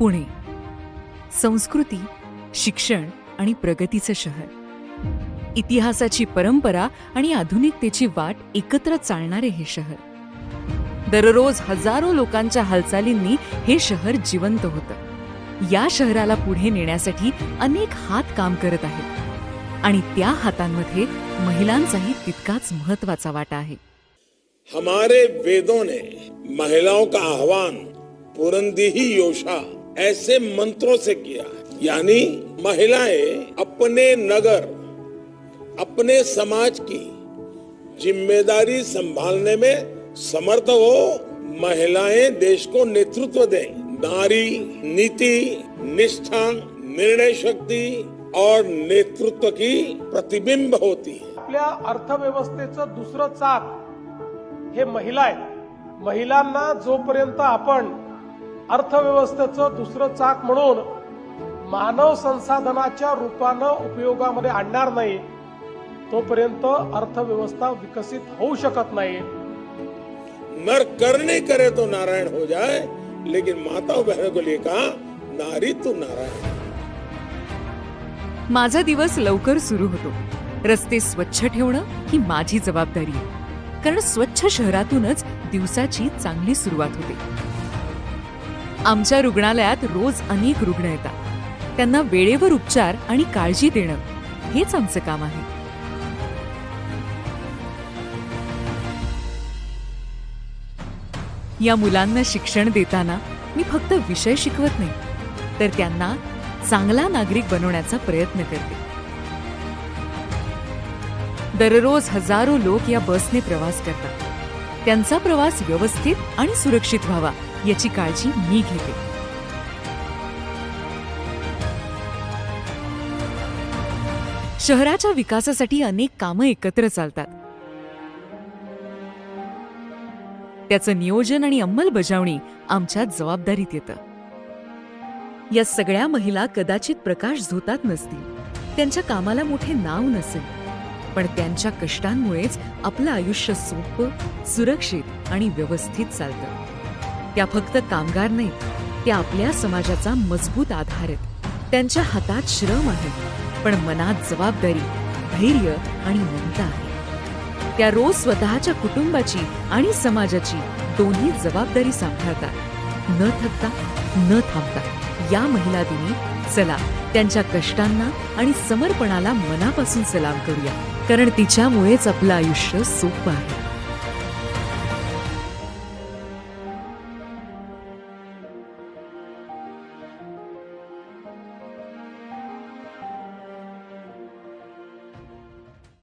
पुणे, संस्कृती, शिक्षण आणि प्रगतीचं शहर. इतिहासाची परंपरा आणि आधुनिकतेची वाट एकत्र चालणारे हे शहर. दररोज हजारो लोकांच्या हालचालींनी हे शहर जिवंत होतं. या शहराला पुढे नेण्यासाठी अनेक हात काम करत आहेत आणि त्या हातांमध्ये महिलांचाही तितकाच महत्वाचा वाटा आहे. हमारे वेदों ने महिलाओं का आह्वान पुरंदिही योषा ऐसे मंत्रों से किया है, यानी महिलाएं अपने नगर, अपने समाज की जिम्मेदारी संभालने में समर्थ हो. महिलाएं देश को नेतृत्व दें. नारी नीति, निष्ठा, निर्णय शक्ति और नेतृत्व की प्रतिबिंब होती है. आपल्या अर्थव्यवस्थेचं दुसरं चाक हे महिला आहेत. महिलांना जोपर्यंत आपण अर्थव्यवस्थेचं दुसरं चाक म्हणून मानव संसाधनाच्या रूपानं उपयोगामध्ये आणणार नाही, तोपर्यंत अर्थव्यवस्था विकसित होऊ शकत नाही. नर करने करे तो नारायण हो जाए, लेकिन माताओं बहनों को लिए कहा, नारी तू नारायण. माझा दिवस लवकर सुरू होतो. रस्ते स्वच्छ ठेवणं ही माझी जबाबदारी आहे, कारण स्वच्छ शहरातूनच दिवसाची चांगली सुरुवात होते. आमच्या रुग्णालयात रोज अनेक रुग्ण येतात. त्यांना वेळेवर उपचार आणि काळजी देणं हेच आमचं काम आहे. या मुलांना शिक्षण देताना मी फक्त विषय शिकवत नाही, तर त्यांना चांगला नागरिक बनवण्याचा प्रयत्न करते. दररोज हजारो लोक या बसने प्रवास करतात. त्यांचा प्रवास व्यवस्थित आणि सुरक्षित व्हावा याची काळजी मी घेते. शहराच्या विकासासाठी अनेक कामं एकत्र चालतात. त्याचं नियोजन आणि अंमलबजावणी आमच्या जबाबदारीत येतं. या सगळ्या महिला कदाचित प्रकाश झोतात नसतील, त्यांच्या कामाला मोठे नाव नसेल, पण त्यांच्या कष्टांमुळेच आपलं आयुष्य सोपं, सुरक्षित आणि व्यवस्थित चालतं. त्या फक्त कामगार नाहीत, त्या आपल्या समाजाचा मजबूत आधार आहेत. त्यांच्या हातात श्रम आहे, पण मनात जबाबदारी, धैर्य आणि ममता आहे. त्या रोज स्वतःच्या कुटुंबाची आणि समाजाची दोन्ही जबाबदारी सांभाळतात, न थकता, न थांबता. या महिला दिनी चला त्यांच्या कष्टांना आणि समर्पणाला मनापासून सलाम करूया, कारण तिच्यामुळेच आपलं आयुष्य सोपं आहे.